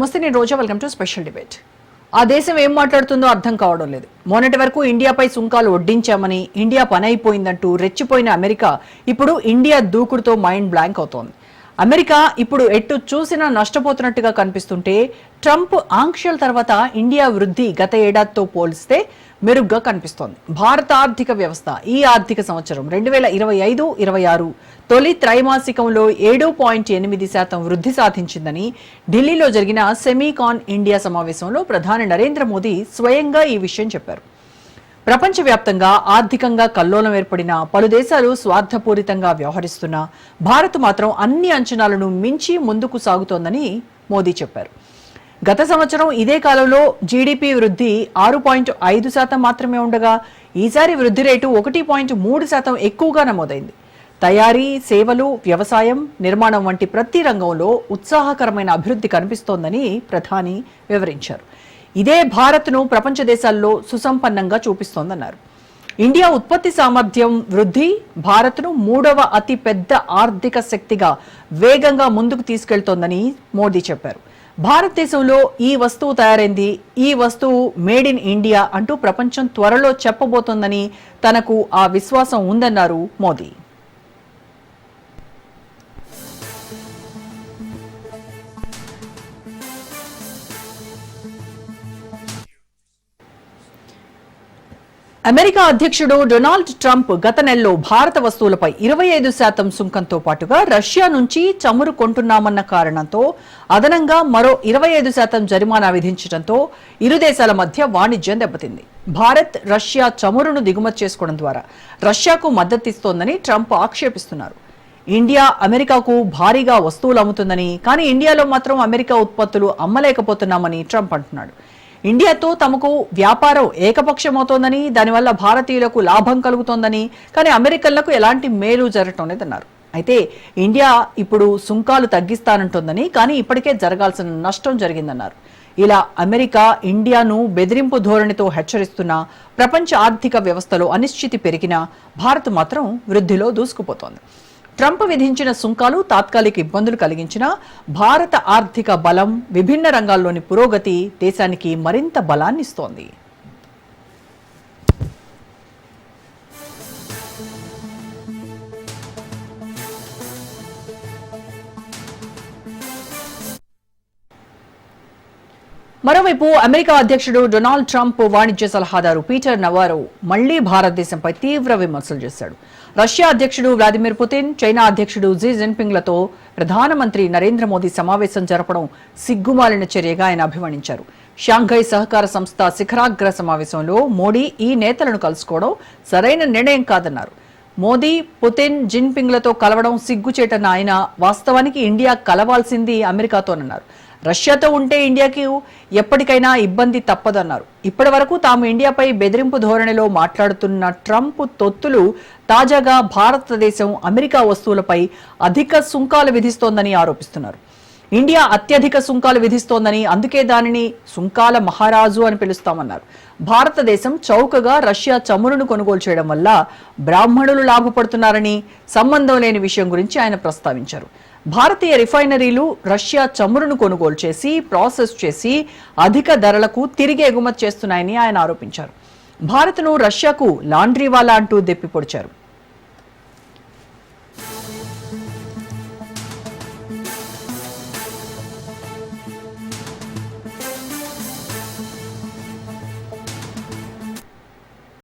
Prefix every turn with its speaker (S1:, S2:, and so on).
S1: నమస్తే, నేను Roja. Welcome to special debate. ఆ దేశం ఏం మాట్లాడుతుందో అర్థం కావడం లేదు. మొన్నటి వరకు ఇండియాపై సుంకాలు వడ్డించామని, ఇండియా పని అయిపోయిందంటూ రెచ్చిపోయిన అమెరికా ఇప్పుడు ఇండియా దూకుడుతో మైండ్ బ్లాంక్ అవుతోంది. అమెరికా ఇప్పుడు ఎటు చూసినా నష్టపోతున్నట్టుగా కనిపిస్తుంటే, ట్రంప్ ఆంక్షల తర్వాత ఇండియా వృద్ధి గత ఏడాదితో పోలిస్తే మెరుగ్గా కనిపిస్తోంది. భారత ఆర్థిక వ్యవస్థ ఈ ఆర్థిక సంవత్సరం 2025-26 తొలి త్రైమాసికంలో 7.8% వృద్ధి సాధించిందని ఢిల్లీలో జరిగిన సెమీకాన్ ఇండియా సమావేశంలో ప్రధాని నరేంద్ర మోదీ స్వయంగా ఈ విషయం చెప్పారు. ప్రపంచవ్యాప్తంగా ఆర్థికంగా కల్లోలం ఏర్పడిన పలు దేశాలు స్వార్థపూరితంగా వ్యవహరిస్తున్నా భారత్ మాత్రం అన్ని అంచనాలను మించి ముందుకు సాగుతోందని మోదీ చెప్పారు. గత సంవత్సరం ఇదే కాలంలో జీడీపీ వృద్ధి 6.5% మాత్రమే ఉండగా ఈసారి వృద్ధి రేటు 1.3% ఎక్కువగా నమోదైంది. తయారీ, సేవలు, వ్యవసాయం, నిర్మాణం వంటి ప్రతి రంగంలో ఉత్సాహకరమైన అభివృద్ధి కనిపిస్తోందని ప్రధాని వివరించారు. ఇదే భారత్ను ప్రపంచ దేశాల్లో సుసంపన్నంగా చూపిస్తోందన్నారు. ఇండియా ఉత్పత్తి సామర్థ్యం వృద్ధి భారత్ను 3వ అతి పెద్ద ఆర్థిక శక్తిగా వేగంగా ముందుకు తీసుకెళ్తోందని మోదీ చెప్పారు. భారతదేశంలో ఈ వస్తువు తయారైంది, ఈ వస్తువు మేడ్ ఇన్ ఇండియా అంటూ ప్రపంచం త్వరలో చెప్పబోతోందని తనకు ఆ విశ్వాసం ఉందన్నారు మోదీ. అమెరికా అధ్యక్షుడు డొనాల్డ్ ట్రంప్ గత నెలలో భారత వస్తువులపై 25% సుంకంతో పాటుగా రష్యా నుంచి చమురు కొంటున్నామన్న కారణంతో అదనంగా మరో 25% జరిమానా విధించడంతో ఇరు దేశాల మధ్య వాణిజ్యం దెబ్బతింది. భారత్, రష్యా చమురును దిగుమతి చేసుకోవడం ద్వారా రష్యాకు మద్దతిస్తోందని ట్రంప్ ఆక్షేపిస్తున్నారు. ఇండియా అమెరికాకు భారీగా వస్తువులు అమ్ముతుందని, కానీ ఇండియాలో మాత్రం అమెరికా ఉత్పత్తులు అమ్మలేకపోతున్నామని ట్రంప్ అంటున్నాడు. ఇండియాతో తమకు వ్యాపారం ఏకపక్షమవుతోందని, దానివల్ల భారతీయులకు లాభం కలుగుతోందని, కానీ అమెరికన్లకు ఎలాంటి మేలు జరగటం లేదన్నారు. అయితే ఇండియా ఇప్పుడు సుంకాలు తగ్గిస్తానంటోందని, కానీ ఇప్పటికే జరగాల్సిన నష్టం జరిగిందన్నారు. ఇలా అమెరికా ఇండియాను బెదిరింపు ధోరణితో హెచ్చరిస్తున్న ప్రపంచ ఆర్థిక వ్యవస్థలో అనిశ్చితి పెరిగినా భారత్ మాత్రం వృద్ధిలో దూసుకుపోతోంది. ట్రంప్ విధించిన సుంకాలు తాత్కాలిక ఇబ్బందులు కలిగించినా భారత ఆర్థిక బలం, విభిన్న రంగాల్లోని పురోగతి దేశానికి మరింత బలాన్నిస్తోంది. మరోవైపు అమెరికా అధ్యక్షుడు డొనాల్డ్ ట్రంప్ వాణిజ్య సలహాదారు పీటర్ నవారో మళ్లీ భారతదేశంపై తీవ్ర విమర్శలు చేశాడు. రష్యా అధ్యక్షుడు వ్లాదిమిర్ పుతిన్, చైనా అధ్యక్షుడు జీ జిన్పింగ్లతో ప్రధానమంత్రి నరేంద్ర మోదీ సమావేశం జరపడం సిగ్గుమాలిన చర్యగా ఆయన అభివర్ణించారు. షాంఘై సహకార సంస్థ శిఖరాగ్ర సమావేశంలో మోడీ ఈ నేతలను కలుసుకోవడం సరైన నిర్ణయం కాదన్నారు. మోదీ, పుతిన్, జిన్పింగ్లతో కలవడం సిగ్గుచేటన్న ఆయన వాస్తవానికి ఇండియా కలవాల్సింది అమెరికాతోనన్నారు. రష్యాతో ఉంటే ఇండియాకి ఎప్పటికైనా ఇబ్బంది తప్పదన్నారు. ఇప్పటి వరకు తాము ఇండియాపై బెదిరింపు ధోరణిలో మాట్లాడుతున్న ట్రంప్ తొత్తులు తాజాగా భారతదేశం అమెరికా వస్తువులపై అధిక సుంకాలు విధిస్తోందని ఆరోపిస్తున్నారు. ఇండియా అత్యధిక సుంకాలు విధిస్తోందని, అందుకే దానిని సుంకాల మహారాజు అని పిలుస్తామన్నారు. భారతదేశం చౌకగా రష్యా చమురును కొనుగోలు చేయడం వల్ల బ్రాహ్మణులు లాభపడుతున్నారని, సంబంధం లేని విషయం గురించి ఆయన ప్రస్తావించారు. భారతీయ రిఫైనరీలు రష్యా చమురును కొనుగోలు చేసి, ప్రాసెస్ చేసి అధిక ధరలకు తిరిగి ఎగుమతి చేస్తున్నాయని ఆయన ఆరోపించారు. భారత్ను రష్యాకు లాండ్రీ వాలా అంటూ దెప్పిపొడిచారు.